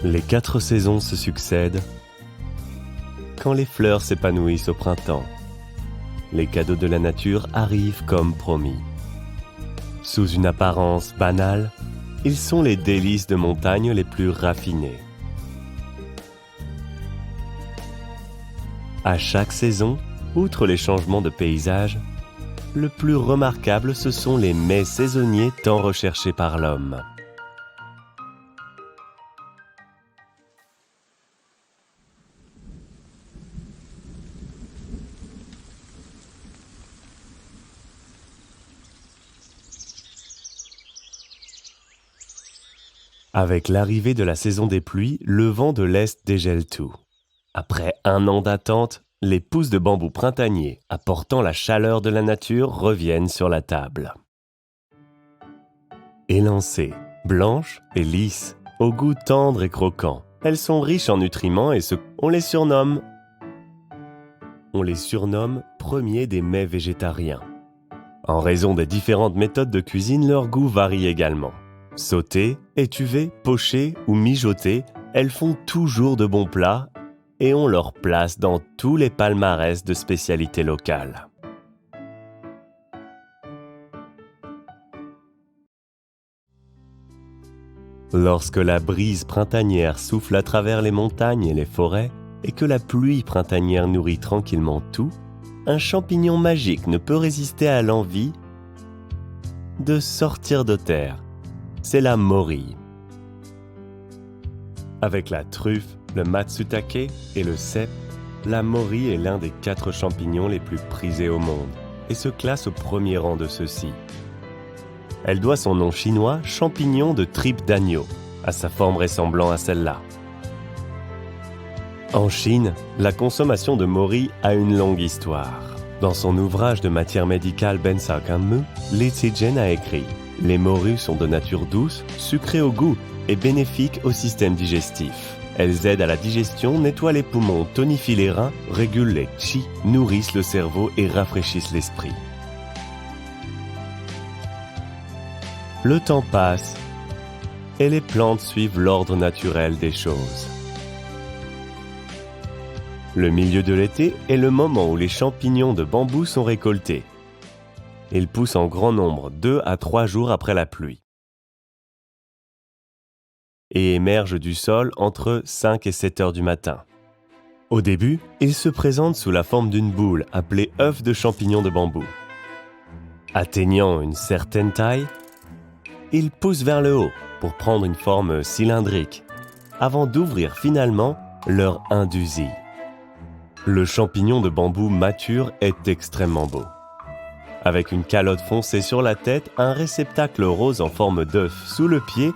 Les 4 saisons se succèdent quand les fleurs s'épanouissent au printemps. Les cadeaux de la nature arrivent comme promis. Sous une apparence banale, ils sont les délices de montagne les plus raffinées. À chaque saison, outre les changements de paysage, le plus remarquable ce sont les mets saisonniers tant recherchés par l'homme. Avec l'arrivée de la saison des pluies, le vent de l'Est dégèle tout. Après 1 an d'attente, les pousses de bambou printaniers, apportant la chaleur de la nature, reviennent sur la table. Élancées, blanches et lisses, au goût tendre et croquant, elles sont riches en nutriments et on les surnomme premiers des mets végétariens. En raison des différentes méthodes de cuisine, leur goût varie également. Sautées, étuvées, pochées ou mijotées, elles font toujours de bons plats et ont leur place dans tous les palmarès de spécialités locales. Lorsque la brise printanière souffle à travers les montagnes et les forêts et que la pluie printanière nourrit tranquillement tout, un champignon magique ne peut résister à l'envie de sortir de terre. C'est la morille. Avec la truffe, le matsutake et le cèpe, la morille est l'un des 4 champignons les plus prisés au monde et se classe au premier rang de ceux-ci. Elle doit son nom chinois champignon de tripe d'agneau, à sa forme ressemblant à celle-là. En Chine, la consommation de morille a une longue histoire. Dans son ouvrage de matière médicale Bensa Kanmu, Li Zijian a écrit « Les morues sont de nature douce, sucrées au goût et bénéfiques au système digestif. Elles aident à la digestion, nettoient les poumons, tonifient les reins, régulent les qi, nourrissent le cerveau et rafraîchissent l'esprit. » Le temps passe et les plantes suivent l'ordre naturel des choses. Le milieu de l'été est le moment où les champignons de bambou sont récoltés. Ils poussent en grand nombre 2 à 3 jours après la pluie et émergent du sol entre 5 et 7 heures du matin. Au début, ils se présentent sous la forme d'une boule appelée œuf de champignon de bambou. Atteignant une certaine taille, ils poussent vers le haut pour prendre une forme cylindrique avant d'ouvrir finalement leur indusie. Le champignon de bambou mature est extrêmement beau. Avec une calotte foncée sur la tête, un réceptacle rose en forme d'œuf sous le pied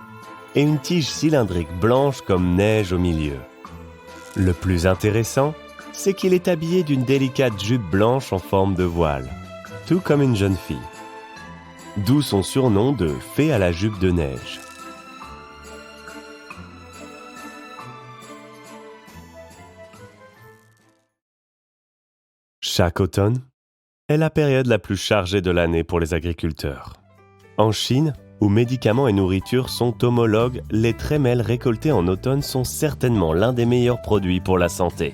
et une tige cylindrique blanche comme neige au milieu. Le plus intéressant, c'est qu'il est habillé d'une délicate jupe blanche en forme de voile, tout comme une jeune fille. D'où son surnom de « fée à la jupe de neige ». Chaque automne est la période la plus chargée de l'année pour les agriculteurs. En Chine, où médicaments et nourriture sont homologues, les trémelles récoltées en automne sont certainement l'un des meilleurs produits pour la santé.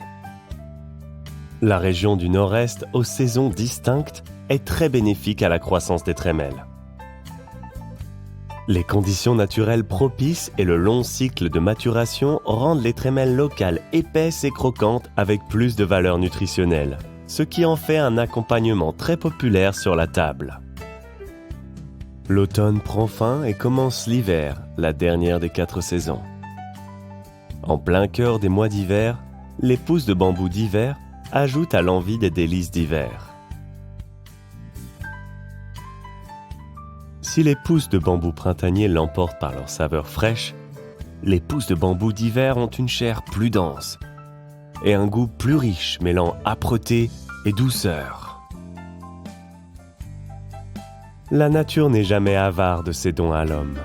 La région du Nord-Est, aux saisons distinctes, est très bénéfique à la croissance des trémelles. Les conditions naturelles propices et le long cycle de maturation rendent les trémelles locales épaisses et croquantes avec plus de valeur nutritionnelle, ce qui en fait un accompagnement très populaire sur la table. L'automne prend fin et commence l'hiver, la dernière des 4 saisons. En plein cœur des mois d'hiver, les pousses de bambou d'hiver ajoutent à l'envie des délices d'hiver. Si les pousses de bambou printanier l'emportent par leur saveur fraîche, les pousses de bambou d'hiver ont une chair plus dense et un goût plus riche mêlant âpreté et douceur. La nature n'est jamais avare de ses dons à l'homme.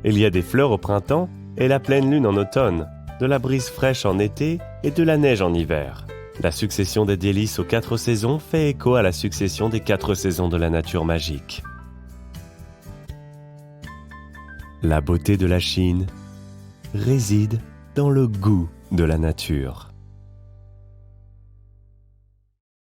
Il y a des fleurs au printemps et la pleine lune en automne, de la brise fraîche en été et de la neige en hiver. La succession des délices aux 4 saisons fait écho à la succession des 4 saisons de la nature magique. La beauté de la Chine réside dans le goût de la nature.